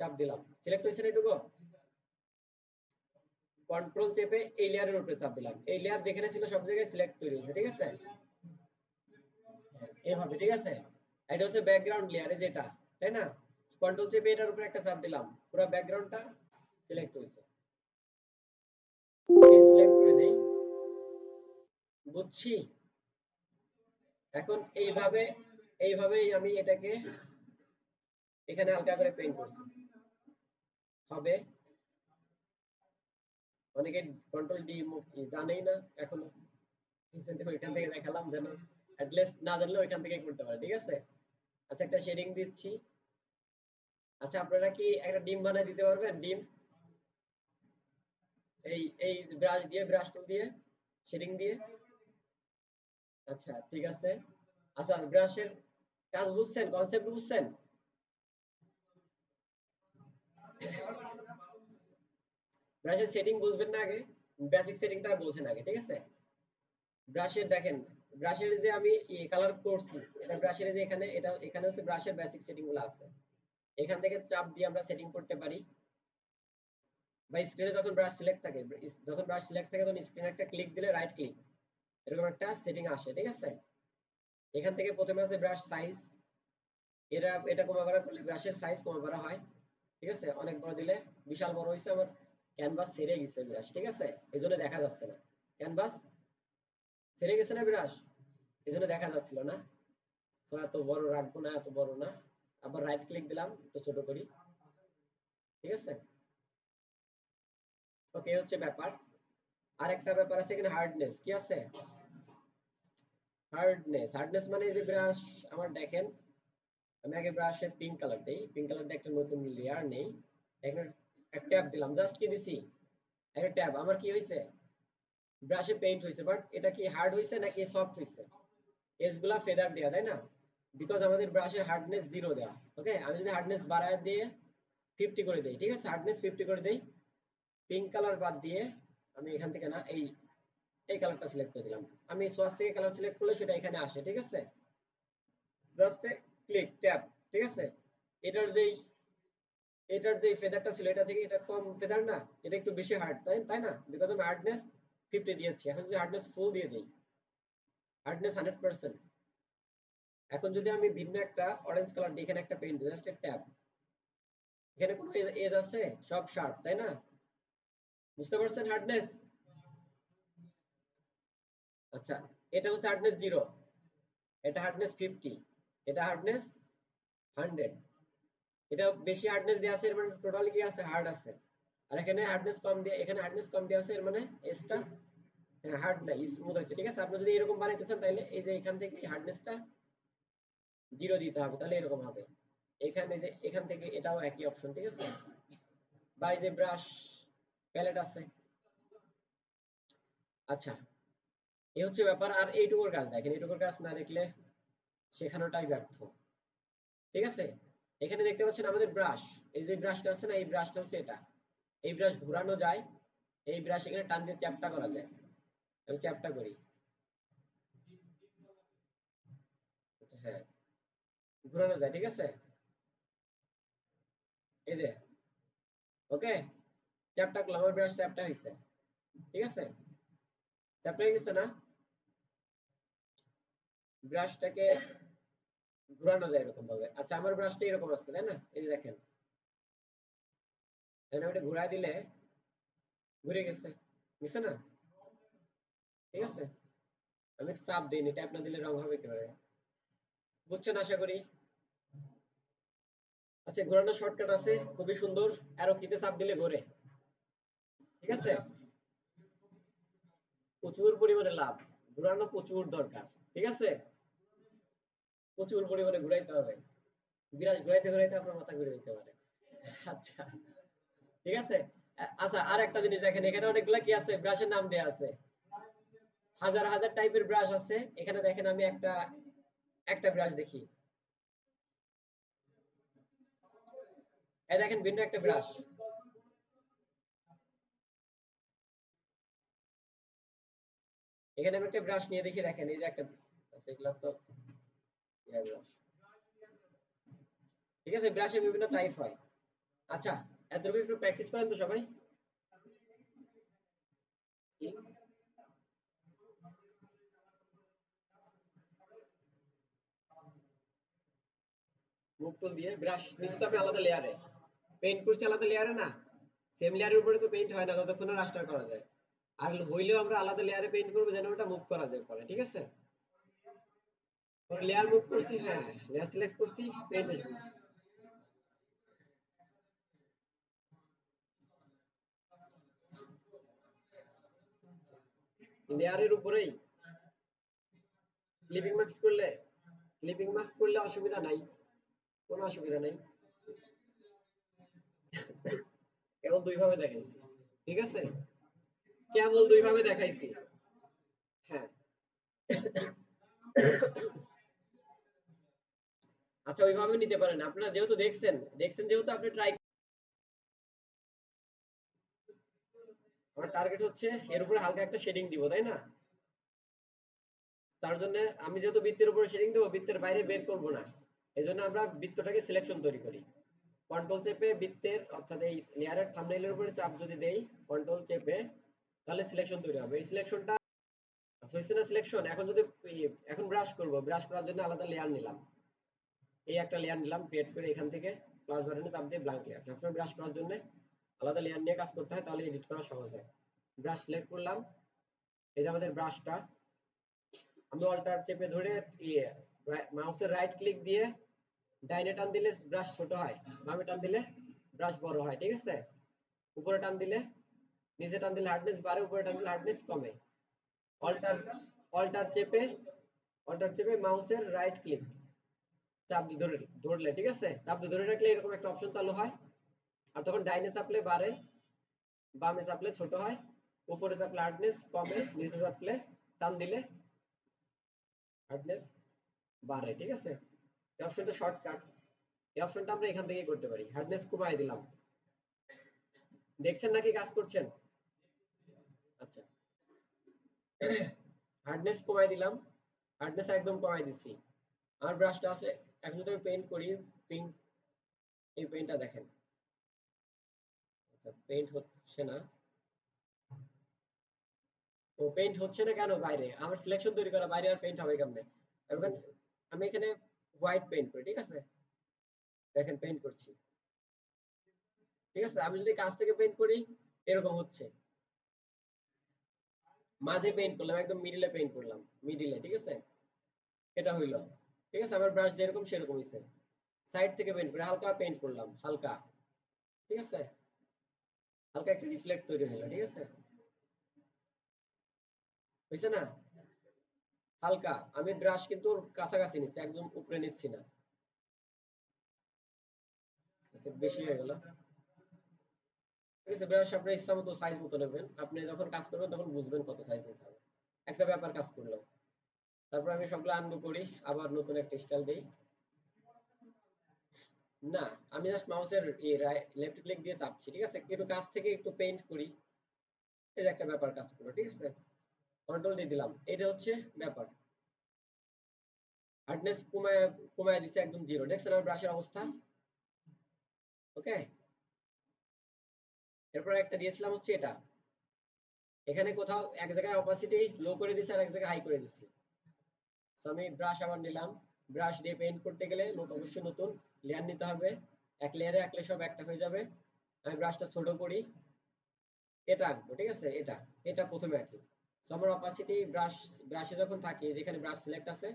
চাপ দিলাম, সিলেক্ট হয়েছে না এটুকু, কন্ট্রোল চেপে এই লেয়ারের উপরে চাপ দিলাম, এই লেয়ার যেখানে ছিল সব জায়গায় সিলেক্ট তৈরি হয়েছে, ঠিক আছে, এইভাবে, ঠিক আছে। এটা হচ্ছে ব্যাকগ্রাউন্ড লেয়ারে যেটা, তাই না, কন্ট্রোল চেপে এটার উপরে একটা চাপ দিলাম, পুরো ব্যাকগ্রাউন্ডটা সিলেক্ট হয়েছে, সিলেক্ট করে দেই, বুঝছি। এখন এইভাবেই আমি এটাকে এখানে হালকা করে পেইন্ট করছি, হবে। অনেকে কন্ট্রোল ডি জানেই না এখনো, ওইখান থেকে দেখালাম যেন অ্যাটলিস্ট না জানলে ওইখান থেকে করতে পারে, ঠিক আছে। আচ্ছা একটা শেডিং দিচ্ছি। আচ্ছা আপনারা কি একটা ডিম বানায় দিতে পারবেন, ডিম, এই ব্রাশ দিয়ে, ব্রাশ টুল দিয়ে, শেডিং দিয়ে? আচ্ছা ঠিক আছে। আচ্ছা ব্রাশের কাজ বুঝছেন, কনসেপ্ট বুঝছেন? ব্রাশের সেটিং বুঝবেন না আগে, বেসিক সেটিংটা বোঝেন আগে, ঠিক আছে। ব্রাশের দেখেন, ব্রাশের যে আমি কালার করছি, এটা ব্রাশের যে এখানে, এটা এখানে হচ্ছে ব্রাশের বেসিক সেটিং গুলো আছে, এখান থেকে চাপ দিয়ে আমরা সেটিং করতে পারি, বা স্ক্রিনে যখন ব্রাশ সিলেক্ট থাকে, যখন ব্রাশ সিলেক্ট থাকে তখন স্ক্রিনে একটা ক্লিক দিলে, রাইট ক্লিক, এরকম একটা সেটিং আসে, ঠিক আছে। এখান থেকে প্রথমে আছে ব্রাশ সাইজ, এটা কমা বাড়া করলে ব্রাশের সাইজ কমা বাড়া হয়। ঠিক আছে, অনেক বড় দিলে বিশাল বড় হয়েছে আমার ক্যানভাস ছেড়ে গেছে ব্রাশ, ঠিক আছে, এই জন্য দেখা যাচ্ছে না। ক্যানভাস ছেড়ে গেছে না ব্রাশ, এই জন্য দেখা যাচ্ছিল না। তো এত বড় রাখবো না, এত বড় না। আবার রাইট ক্লিক দিলাম, একটু ছোট করি। ঠিক আছে, ওকে, হচ্ছে ব্যাপার। আর একটা ব্যাপার আছে এখানে, হার্ডনেস কি আছে? হার্ডনেস মানে এই যে ব্রাশ আমার দেখেন, আমি আগে ব্রাশে পিঙ্ক কালার দেই, পিঙ্ক কালার দিয়ে একটা নতুন লেয়ার নেই, এখানে একটা ট্যাব দিলাম, জাস্ট কি দিছি, একটা ট্যাব। আমার কি হয়েছে, ব্রাশে পেইন্ট হয়েছে, বাট এটা কি হার্ড হয়েছে নাকি সফট হয়েছে? এজ গুলা ফেদার দেয়া, তাই না? বিকজ আমাদের ব্রাশের হার্ডনেস 0 দেয়া। ওকে, আমি যদি হার্ডনেস বাড়ায় দিয়ে 50 করে দেই, ঠিক আছে, হার্ডনেস 50 করে দেই, পিঙ্ক কালার বাদ দিয়ে আমি এখান থেকে না এই কালারটা সিলেক্ট করে দিলাম। আমি সোয়াচ থেকে কালার সিলেক্ট করলে সেটা এখানে আসে, ঠিক আছে, জাস্ট ক্লিক ট্যাব। ঠিক আছে, এটার যেই ফেদারটা ছিল এটা থেকে এটা কম ফেদার না, এটা একটু বেশি হার্ড, তাই না? বিকজ আমি হার্ডনেস 50 দিয়েছি। এখন যদি হার্ডনেস ফুল দিয়ে দেই, হার্ডনেস 100%, এখন যদি আমি ভিন্ন একটা অরেঞ্জ কালার দিই, এখানে একটা পেইন্ট জাস্ট ট্যাব, এখানে কোনো এজ আছে? সব শার্প, তাই না? বুঝতে পারছেন হার্ডনেস? আচ্ছা, এটা হচ্ছে হার্ডনেস 0, এটা হার্ডনেস 50, এটা হার্ডনেস 100। এটা বেশি হার্ডনেস দেওয়া আছে, এর মানে টোটালি কি আছে, হার্ড আছে। আর এখানে হার্ডনেস কম দিয়ে, এখানে হার্ডনেস কম দেওয়া আছে, এর মানে এজটা হার্ড না, স্মুথ হচ্ছে। ঠিক আছে, আপনি যদি এরকম বানাইতে চান তাহলে এই যে এখান থেকে হার্ডনেসটা 0 দিতে হবে, তাহলে এরকম হবে। এখানে যে এখান থেকে এটাও একই অপশন, ঠিক আছে। বা এই যে ব্রাশ প্যালেট আছে। আচ্ছা, এই হচ্ছে ব্যাপার। আর এইটুকুর কাজ দেখেন, এইটুকুর কাজ না দেখলে শেখানোটাই ব্যর্থ। ঠিক আছে, এখানে দেখতে পাচ্ছেন আমাদের ব্রাশ, এই যে ব্রাশটা আছে না, এই ব্রাশটা হচ্ছে এটা, এই ব্রাশ ঘোরানো যায়, এই ব্রাশ এখানে টান দিয়ে চ্যাপটা করা যায়। আমি চ্যাপটা করি। আচ্ছা, হ্যাঁ, ঘোরানো যায়, ঠিক আছে, এই যে, ওকে, চ্যাপটা করলাম, আমার ব্রাশ চ্যাপটা হয়েছে। ঠিক আছে, চ্যাপটা হয়ে গেছে না? ব্রাশটাকে ঘোরানো যায় এরকম ভাবে। আচ্ছা, আমার ব্রাশটা এরকম আছে, তাই না? এই যে দেখেন, এখানে আমি এটা ঘুরাই দিলে ঘুরে গেছে, গেছে না? ঠিক আছে, আমি চাপ দিইনি, ট্যাপ না দিলে রং হবে কিভাবে? বুঝছেন আশা করি। আচ্ছা, ঘোরানোর শর্টকাট আছে, খুবই সুন্দর, অ্যারো কিতে চাপ দিলে ঘোরে। ঠিক আছে, প্রচুর পরিমাণে লাভ, ঘোরানো প্রচুর দরকার। ঠিক আছে, প্রচুর পরিমাণে ঘুরাইতে হবে, বিরাজ ঘুরাইতে ঘুরাইতে আপনার মাথা ঘুরে যেতে পারে। আচ্ছা, ঠিক আছে। আচ্ছা, আর একটা জিনিস দেখেন, এখানে অনেকগুলা কি আছে, ব্রাশের নাম দেয়া আছে, হাজার হাজার টাইপের ব্রাশ আছে। এখানে দেখেন আমি একটা একটা ব্রাশ দেখি, এই দেখেন ভিন্ন একটা ব্রাশ, এখানে আমি একটা ব্রাশ নিয়ে দেখি, দেখেন এই যে একটা আছে, এগুলা তো ব্রাশ। ঠিক আছে, ব্রাশের বিভিন্ন টাইপ হয়। আচ্ছা, এতটুকু একটু প্র্যাকটিস করেন তো সবাই। কি? মুভ টুল দিয়ে ব্রাশ নিচে তো আমি আলাদা লেয়ারে পেইন্ট করছি, আলাদা লেয়ারে না, সেম লেয়ারের উপরে তো পেইন্ট হয় না যতক্ষণ না রাস্টার করা যায়। আর হইলেও আমরা আলাদা লেয়ারে পেইন্ট করবো যেন ওটা মুভ করা যায় পরে। ঠিক আছে, লেয়ার মুভ করছি, হ্যাঁ, লেয়ার সিলেক্ট করছি, পেইন্ট আসবে লেয়ারের উপরেই। ক্লিপিং মাস্ক করলে, অসুবিধা নাই, কোনো অসুবিধা নাই। কেবল দুই ভাবে দেখাইছি, ঠিক আছে, কেবল দুই ভাবে দেখাইছি। হ্যাঁ, আচ্ছা, ওইভাবে নিতে পারেন আপনারা, যেহেতু দেখছেন যেহেতু আপনি ট্রাই। আমার টার্গেট হচ্ছে এর উপরে হালকা একটা শেডিং দিব, তাই না? তার জন্য আমি যেহেতু বৃত্তের উপরে শেডিং দেবো, বৃত্তের বাইরে বের করব না, এই জন্য আমরা বৃত্তটাকে সিলেকশন তৈরি করি। কন্ট্রোল চেপে বৃত্তের অর্থাৎ এই লেয়ারের থাম্বনেইলের উপরে চাপ যদি দেই, কন্ট্রোল চেপে, তাহলে সিলেকশন তৈরি হবে। এই সিলেকশনটা আচ্ছা হয়েছে না সিলেকশন? এখন যদি এখন ব্রাশ করব, ব্রাশ করার জন্য আলাদা লেয়ার নিলাম, এই একটা লেয়ার নিলাম, ক্রিয়েট করে এখান থেকে প্লাস বাটনে চাপ দিয়ে ব্ল্যাঙ্ক লেয়ার। সবসময় ব্রাশ করার জন্য আলাদা লেয়ার নিয়ে কাজ করতে হয়, তাহলে এডিট করা সহজ হয়। ব্রাশ সিলেক্ট করলাম, এই যে আমাদের ব্রাশটা, আমি অল্টার চেপে ধরে মাউসের রাইট ক্লিক দিয়ে ডাইনে টান দিলে ব্রাশ ছোট হয়, বামে টান দিলে ব্রাশ বড় হয়, ঠিক আছে? উপরে টান দিলে, নিচে টান দিলে হার্ডনেস বাড়ে, উপরে টান দিলে হার্ডনেস কমে। অল্টার অল্টার চেপে অল্টার চেপে মাউসের রাইট ক্লিক চাপ দিয়ে ধরলে, ঠিক আছে? চাপ দিয়ে ধরে রাখলে এরকম একটা অপশন চালু হয়। আর তখন ডাইনে চাপলে বাড়ে, বামে চাপলে ছোট হয়, উপরে চাপলে হার্ডনেস কমে, নিচে চাপলে টান দিলে হার্ডনেস বাড়ে, ঠিক আছে? এই অপশনটা শর্টকাট, এই অপশনটা আমরা এখান থেকে করতে পারি। হার্ডনেস কমাই দিলাম, দেখছেন নাকি কাজ করছেন? আচ্ছা, হার্ডনেস কমাই দিলাম, হার্ডনেস একদম কমাই দিছি। আমার ব্রাশটা আছে, এখন যদি আমি পেইন্ট করি, পিঙ্ক, এই পেইন্টটা দেখেন, আচ্ছা পেইন্ট হচ্ছে না। ও পেইন্ট হচ্ছে না কেন? বাইরে আমার সিলেকশন তৈরি করা, বাইরে আর পেইন্ট হবে কেমনে? এখন আমি এখানে হোয়াইট পেইন্ট করি, ঠিক আছে? দেখেন পেইন্ট করছি, ঠিক আছে? আমি যদি কাছ থেকে পেইন্ট করি এরকম হচ্ছে, মাঝে পেইন্ট করলাম, একদম মিডিলে পেইন্ট করলাম, মিডিলে, ঠিক আছে? এটা হইলো, ঠিক আছে? আমার ব্রাশ যেরকম সেরকম হইছে। সাইড থেকে পেইন্ট করে হালকা পেইন্ট করলাম, হালকা, ঠিক আছে? হালকা একটা রিফ্লেক্ট তৈরি হলো, ঠিক আছে? হইছে না? হালকা, আমি ব্রাশ কিন্তু ওর কাছাকাছি নিচ্ছি, একদম উপরে নিচ্ছি না। আচ্ছা, বেশি হয়ে গেল, ঠিক আছে? ব্রাশ আপনার ইচ্ছা মতো সাইজ মতো নেবেন, আপনি যখন কাজ করবেন তখন বুঝবেন কত সাইজ নিতে হবে। একটা ব্যাপার কাজ করলো, তারপর আমি সবগুলো আনডু করি, আবার নতুন একটা স্টাইল দিই। না, আমি জাস্ট মাউসের লেফট ক্লিক দিয়ে চাপছি, ঠিক আছে? একটু কাছ থেকে একটু পেইন্ট করি, এই যে একটা ব্যাপার কাজ করলো, ঠিক আছে? কন্ট্রোল দিয়ে দিলাম, এটা হচ্ছে ব্যাপার। হার্ডনেস কমায় কমায় দিছে একদম জিরো, দেখছেন আমার ব্রাশের অবস্থা? ওকে, এরপর একটা দিয়েছিলাম হচ্ছে এটা, এখানে কোথাও এক জায়গায় অপাসিটি লো করে দিছি আর এক জায়গায় হাই করে দিছি। সো আমি ব্রাশ আবার নিলাম, ব্রাশ দিয়ে পেইন্ট করতে গেলে অবশ্যই নতুন লেয়ার নিতে হবে, এক লেয়ারে আঁকলে সব একটা হয়ে যাবে। আমি ব্রাশটা ছোট করি, এটা আঁকবো, ঠিক আছে? এটা এটা প্রথমে আঁকি। সো আমার অপাসিটি ব্রাশে যখন থাকি, যেখানে ব্রাশ সিলেক্ট আছে,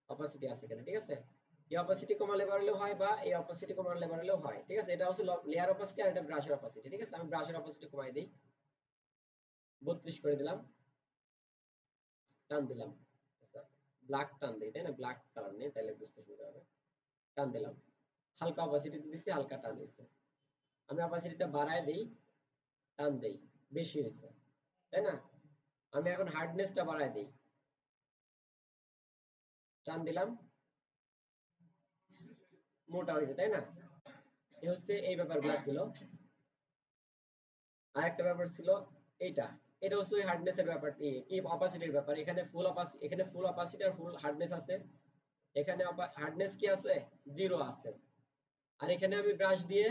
অপাসিটি আছে এখানে, ঠিক আছে? এই অপাসিটি কমালে বাড়লেও হয়, বা এই অপাসিটি কমালে বাড়লেও হয়, ঠিক আছে? এটা হচ্ছে লেয়ার অপাসিটি আর এটা ব্রাশের অপাসিটি, ঠিক আছে? আমি ব্রাশের অপাসিটি কমাই দিই, 32 করে দিলাম, টান দিলাম, আচ্ছা ব্ল্যাক টান দিই, তাই না? ব্ল্যাক কালার নেই, তাহলে বুঝতে সুবিধা হবে। টান দিলাম, হালকা অপাসিটি দিছি, হালকা টান হয়েছে। আমি অপাসিটিটা বাড়ায় দিই, টান দেই, বেশি হয়েছে, তাই না? আমি এখন হার্ডনেসটা বাড়ায় দিই, টান দিলাম, মোটা হয়েছে, তাই না? এই হচ্ছে এই ব্যাপারগুলো ছিল। আরেকটা ব্যাপার ছিল এইটা, এটা হচ্ছে ওই হার্ডনেস এর ব্যাপার, কি অপাসিটির ব্যাপার। এখানে ফুল অপাসিটি আর ফুল হার্ডনেস আছে, এখানে হার্ডনেস কি আছে? জিরো আছে। আর এখানে আমি ব্রাশ দিয়ে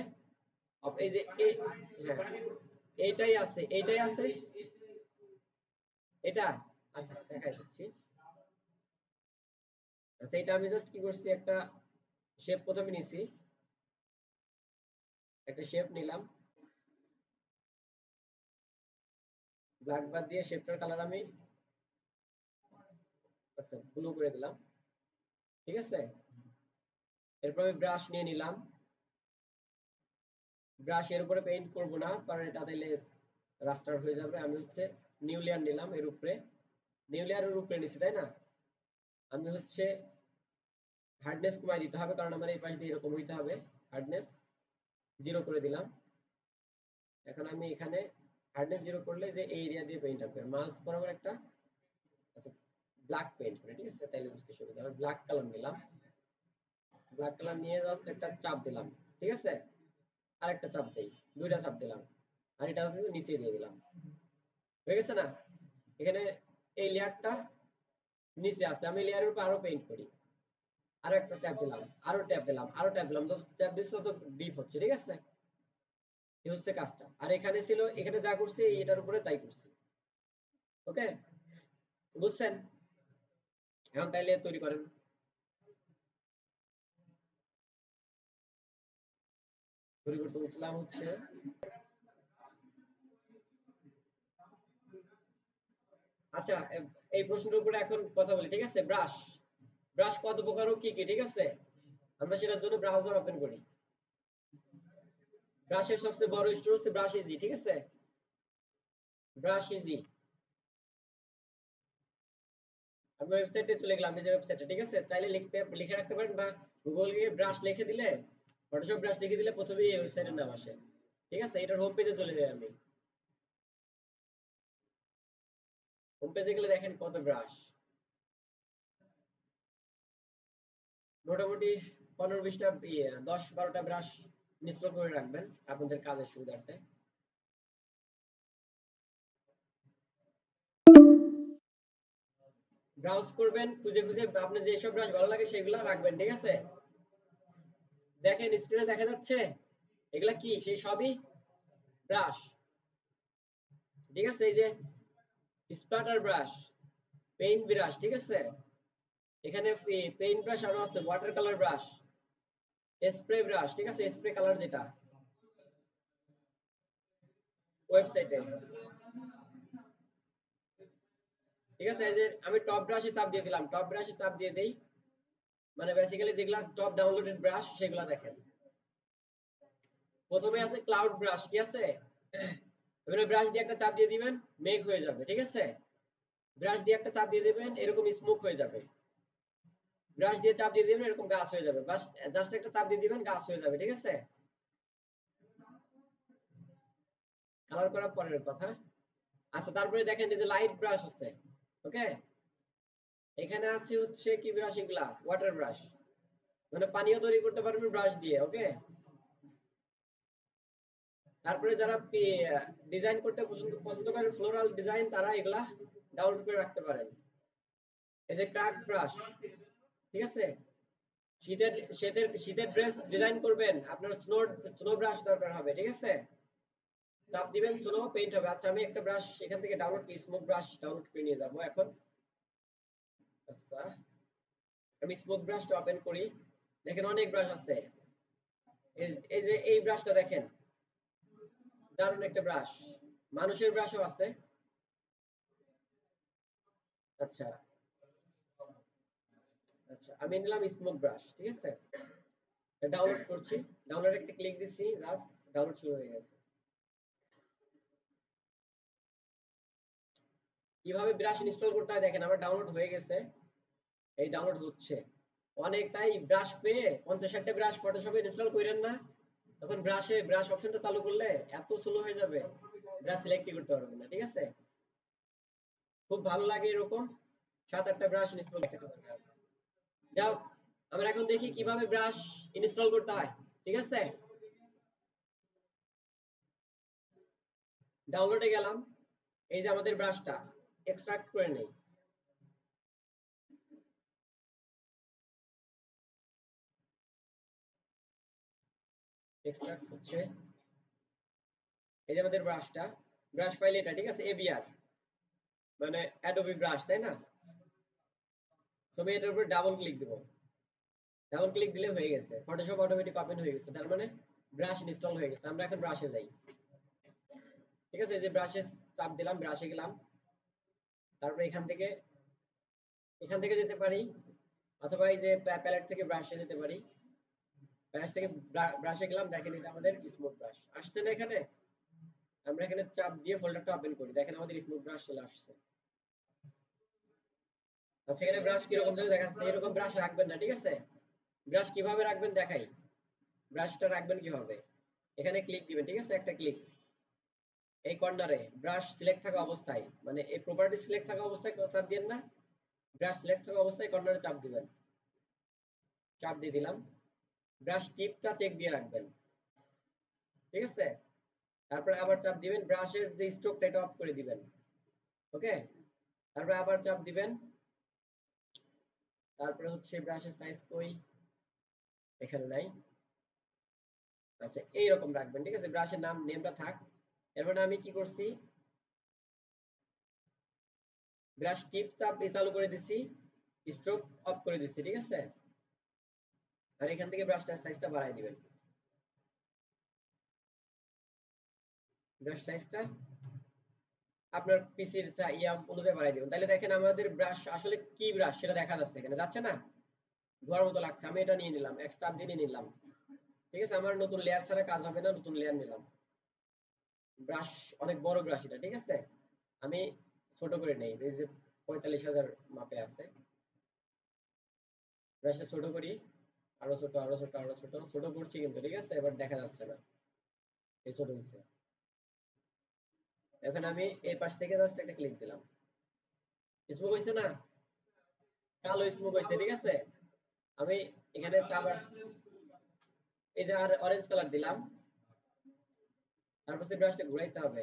এই যে হ্যাঁ, এইটাই আছে, এইটাই আছে, এটা, আচ্ছা দেখাই দিচ্ছি। আচ্ছা এটা আমি জাস্ট কি করছি, একটা শেপ প্রথমে নিছি, একটা শেপ নিলাম, ব্ল্যাক বার দিয়ে শেপটার কালার আমি আচ্ছা ব্লু করে দিলাম, ঠিক আছে? এরপর আমি ব্রাশ নিয়ে নিলাম, ব্রাশ এর উপরে পেইন্ট করব না, কারণ এটা তাহলে রাস্টার হয়ে যাবে। আমি হচ্ছে নিউ লেয়ার নিলাম, এর উপরে নিউ লেয়ারের উপরে নিছি, তাই না? আমি হচ্ছে হার্ডনেস কমাই দিতে হবে, কারণ আমার এই পাশ দিয়ে এরকম হইতে হবে। হার্ডনেস জিরো করে দিলাম। এখন আমি এখানে হার্ডনেস জিরো করলে যে এই এরিয়া দিয়ে পেইন্ট হবে, মাঝ বরাবর একটা আচ্ছা ব্ল্যাক পেইন্ট করে, ঠিক আছে? তাইলে বুঝতে সুবিধা হবে। ব্ল্যাক কালার নিলাম, ব্ল্যাক কালার নিয়ে জাস্ট একটা চাপ দিলাম, ঠিক আছে? আর একটা চাপ দেই, দুইটা চাপ দিলাম, আর এটা হচ্ছে নিচে দিয়ে দিলাম, হয়ে গেছে না? এখানে এই লেয়ারটা নিচে আছে, আমি লেয়ারের উপর আরো পেইন্ট করি, আরো একটা ট্যাপ দিলাম, আরো ট্যাপ দিলাম, আরো ট্যাপ দিলাম, যত ট্যাপ দিচ্ছি তত ডিপ হচ্ছে, ঠিক আছে? এই হচ্ছে কাজটা। আর এখানে ছিল, এখানে যা করছি এটার উপরে তাই করছি, ওকে? বুঝছেন? এখন তাইলে তৈরি করেন। তৈরি করতে বলছিলাম হচ্ছে, আচ্ছা এই প্রশ্নের উপরে এখন কথা বলি, ঠিক আছে? ব্রাশ, ব্রাশ কত প্রকার ও কি কি, ঠিক আছে? আমরা সেটার জন্য ব্রাউজার ওপেন করি। ব্রাশের সবচেয়ে বড় স্টোর হচ্ছে ব্রাশ ইজি, ঠিক আছে? ব্রাশ ইজি, আমি ওয়েবসাইটে চলে গেলাম, এই যে ওয়েবসাইটে, ঠিক আছে? চাইলে লিখে রাখতে পারেন, বা গুগল গিয়ে ব্রাশ লিখে দিলে, ফটোশপ ব্রাশ লিখে দিলে প্রথমেই এই ওয়েবসাইটের নাম আসে, ঠিক আছে? এটার হোম পেজে চলে যাই আমি। হোম পেজে গেলে দেখেন কত ব্রাশ, মোটামুটি 15-20টা, 10-12টা ব্রাশ ইনস্টল করে রাখবেন আপনাদের কাজের সুবিধার্থে। ব্রাউজ করবেন, খুঁজে খুঁজে আপনার যেসব ব্রাশ ভালো লাগে সেগুলো রাখবেন, ঠিক আছে? দেখেন স্ক্রিনে দেখা যাচ্ছে, এগুলা কি? সেই সবই ব্রাশ, ঠিক আছে? এই যে স্প্লাটার ব্রাশ, পেইন্ট ব্রাশ, ঠিক আছে? এখানে পেইন্ট ব্রাশ আরো আছে, water colour brush, spray brush, ঠিক আছে? স্প্রে কালার যেটা ওয়েবসাইটে, ঠিক আছে? এই যে আমি টপ ব্রাশে চাপ দিয়ে দিলাম, টপ ব্রাশে চাপ দিয়ে দেই, মানে বেসিক্যালি যেগুলা টপ ডাউনলোডেড ব্রাশ সেগুলা দেখেন। প্রথমে আছে ক্লাউড ব্রাশ, কি আছে? এখানে ব্রাশ দিয়ে একটা চাপ দিয়ে দিবেন, মেঘ হয়ে যাবে, ঠিক আছে? ব্রাশ দিয়ে একটা চাপ দিয়ে দিবেন, এরকম স্মোক হয়ে যাবে। ব্রাশ দিয়ে চাপ দিয়ে দিবেন, এরকম গাছ হয়ে যাবে। বাস জাস্ট একটা চাপ দিয়ে দিবেন, গাছ হয়ে যাবে, ঠিক আছে? কালার করার পরের কথা। আচ্ছা, তারপরে দেখেন এই যে লাইট ব্রাশ আছে, ওকে? এখানে আছে হচ্ছে কি ব্রাশ? এগুলা ওয়াটার ব্রাশ, মানে পানীয় তৈরি করতে পারবেন ব্রাশ দিয়ে, ওকে? তারপরে যারা ডিজাইন করতে পছন্দ পছন্দ করেন, ফ্লোরাল ডিজাইন, তারা এগুলা ডাউনলোড করে রাখতে পারেন। এই যে ক্রাক ব্রাশ, ঠিক আছে? শীতের শীতের ড্রেস ডিজাইন করবেন, আপনার স্নো ব্রাশ দরকার হবে, ঠিক আছে? চাপ দিবেন, স্নো পেইন্ট হবে। আচ্ছা, আমি একটা ব্রাশ এখান থেকে ডাউনলোড কি স্মোক ব্রাশ ডাউনলোড করে নিয়ে যাব এখন। আচ্ছা, আমি স্মোক ব্রাশটা ওপেন করি। দেখেন অনেক ব্রাশ আছে। এই যে এই ব্রাশটা দেখেন, দারুণ একটা ব্রাশ। মানুষের ব্রাশও আছে। আচ্ছা, আচ্ছা, আমি নিলাম স্মোক ব্রাশ, ঠিক আছে? ডাউনলোড করছি, ডাউনলোড একটা ক্লিক দিছি, জাস্ট ডাউনলোড শুরু হয়ে গেছে। কিভাবে ব্রাশ ইনস্টল করতে হয় দেখেন, আমার ডাউনলোড হয়ে গেছে, এই ডাউনলোড হচ্ছে অনেক। তাই ব্রাশ পেয়ে 50-60টা ব্রাশ ফটোশপে ইনস্টল করেন না, তখন ব্রাশ অপশনটা চালু করলে এত স্লো হয়ে যাবে, ব্রাশ সিলেক্টই করতে পারবেন না, ঠিক আছে? খুব ভালো লাগে এরকম 7-8টা ব্রাশ ইনস্টল করতে আছে। যাও, আমরা এখন দেখি কিভাবে ব্রাশ ইনস্টল করতে হয়, ঠিক আছে? ডাউনলোডে গেলাম, এই যে আমাদের ব্রাশটা এক্সট্রাক্ট করে নেই। এক্সট্রাক্ট হচ্ছে, এই যে আমাদের ব্রাশটা, ব্রাশ ফাইল এটা, ঠিক আছে? এবিআর মানে অ্যাডোবি ব্রাশ, তাই না? সো আমি এটার উপর ডাবল ক্লিক দেব, ডাবল ক্লিক দিলে হয়ে গেছে, ফটোশপ অটোমেটিক ওপেন হয়ে গেছে, তার মানে ব্রাশ ইনস্টল হয়ে গেছে। আমরা এখন ব্রাশে যাই, ঠিক আছে? এই যে ব্রাশে চাপ দিলাম, ব্রাশে গেলাম, তারপর এখান থেকে যেতে পারি, অথবা এই যে প্যালেট থেকে ব্রাশে যেতে পারি। ব্রাশ থেকে ব্রাশে গেলাম, দেখেন এটা আমাদের স্মুথ ব্রাশ আসছে না এখানে? আমরা এখানে চাপ দিয়ে ফোল্ডারটা ওপেন করি, দেখেন আমাদের স্মুথ ব্রাশ চলে আসছে। আচ্ছা, এখানে ব্রাশ কিরকম যেন দেখাচ্ছে, এরকম ব্রাশ রাখবেন না, ঠিক আছে? ব্রাশ কিভাবে রাখবেন দেখাই। ব্রাশটা রাখবেন কিভাবে, এখানে ক্লিক দিবেন, ঠিক আছে? একটা ক্লিক, এই কর্নারে ব্রাশ সিলেক্ট থাকা অবস্থায়, মানে এই প্রপার্টি সিলেক্ট থাকা অবস্থায় চাপ দিবেন না, ব্রাশ সিলেক্ট থাকা অবস্থায় কর্নারে চাপ দিবেন, চাপ দিয়ে দিলাম। ব্রাশ টিপটা চেক দিয়ে রাখবেন, ঠিক আছে? তারপরে আবার চাপ দিবেন, ব্রাশের যে স্ট্রোকটা এটা অফ করে দিবেন, ওকে? তারপরে আবার চাপ দিবেন, তারপরে হচ্ছে ব্রাশের সাইজ কই, এখানে নাই। আচ্ছা, এইরকম রাখবেন, ঠিক আছে? ব্রাশের নেমটা থাক। এরপরে আমি কি করছি, ব্রাশ টিপ চাপ চালু করে দিছি, স্ট্রোক অফ করে দিছি, ঠিক আছে। আর এখান থেকে ব্রাশটার সাইজটা বাড়াই দিবেন, ব্রাশ সাইজটা আপনার পিসির ইয়া অনুযায়ী বাড়াই দিবেন। তাহলে দেখেন আমাদের ব্রাশ আসলে কি ব্রাশ সেটা দেখা যাচ্ছে, এখানে যাচ্ছে না, ধোয়ার মতো লাগছে। আমি এটা নিয়ে নিলাম, এক চাপ দিয়ে নিলাম, ঠিক আছে। আমার নতুন লেয়ার ছাড়া কাজ হবে না, নতুন লেয়ার নিলাম। ব্রাশ অনেক বড় ব্রাশ এটা, ঠিক আছে। আমি ছোট করে নেই, এই যে 45,000 মাপে আছে, ব্রাশটা ছোট করি, আরো ছোট আরো ছোট আরো ছোট, ছোট করছি কিন্তু, ঠিক আছে। এবার দেখা যাচ্ছে না, এই ছোট হচ্ছে। এখন আমি এই পাশ থেকে জাস্ট একটা ক্লিক দিলাম, স্মোক হয়েছে না, কালো স্মোক হয়েছে, ঠিক আছে। আমি এখানে চাপ এই যে আর অরেঞ্জ কালার দিলাম, তারপর ব্রাশটা ঘুরাইতে হবে,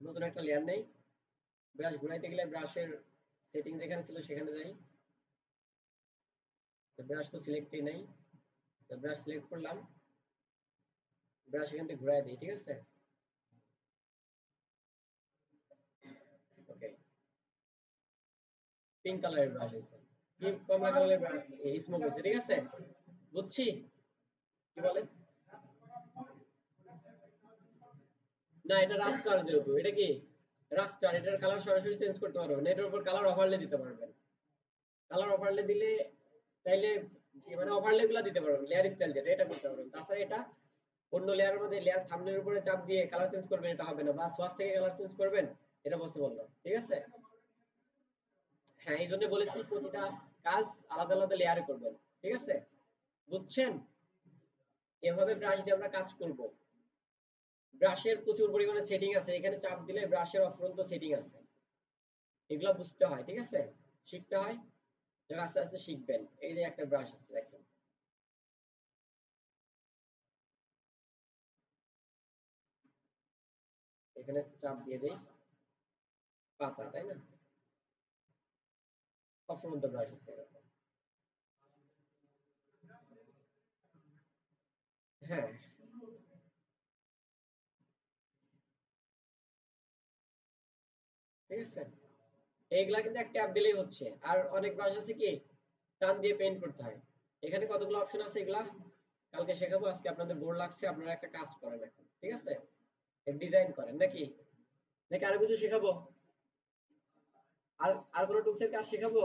নতুন একটা লেয়ার নেই, ব্রাশ ঘুরাইতে গেলে ব্রাশের সেটিং যেখানে ছিল সেখানে যাই, ব্রাশ তো সিলেক্টই নেই, ব্রাশ সিলেক্ট করলাম, ব্রাশ এখান থেকে ঘুরাই দিই, ঠিক আছে। ওকে, পিঙ্ক কালারের ব্রাশ হয়েছে, কি কমলা কালারের স্মোক হয়েছে, ঠিক আছে। বুঝছি কি বলে না, এটা রাস্টার, যেহেতু এটা কি রাস্টার, এটার কালার সরাসরি চেঞ্জ করতে পারবেন, এটার উপর কালার ওভারলে দিতে পারবেন। কালার ওভারলে দিলে তাইলে মানে ওভারলে গুলা দিতে পারবেন, লেয়ার স্টাইল যেটা এটা করতে পারবেন। তাছাড়া এটা অন্য লেয়ারের মধ্যে লেয়ার থাম্বনেলের উপরে চাপ দিয়ে কালার চেঞ্জ করবেন, এটা হবে না, বা সোয়াচ থেকে কালার চেঞ্জ করবেন, এটা পসিবল না, ঠিক আছে। হ্যাঁ, এই জন্য বলেছি প্রতিটা কাজ আলাদা আলাদা লেয়ারে করবেন, ঠিক আছে। বুঝছেন, এভাবে ব্রাশ দিয়ে আমরা কাজ করব। ব্রাশের প্রচুর পরিমাণে সেটিং আছে, এখানে চাপ দিলে ব্রাশের অফুরন্ত সেটিং আছে, এগুলো বুঝতে হয়, ঠিক আছে, শিখতে হয়, যখন আস্তে আস্তে শিখবেন। এই যে একটা ব্রাশ আছে দেখেন, এখানে চাপ দিয়ে দেই, পাতা, তাই না, অফুরন্ত ব্রাশ আছে এরকম। হ্যাঁ, ঠিক আছে, এইগুলা কিন্তু একটা ট্যাপ দিলেই হচ্ছে। আর অনেক ব্রাশ আছে কি টান দিয়ে পেইন্ট করতে হয়, এখানে কতগুলো অপশন আছে, এগুলা কালকে শেখাবো। আজকে আপনাদের বোর লাগছে, আপনারা একটা কাজ করেন এখন, ঠিক আছে, ডিজাইন করেন নাকি, নাকি আরো কিছু শেখাবো, আর আর কোনো টুলসের কাজ শেখাবো।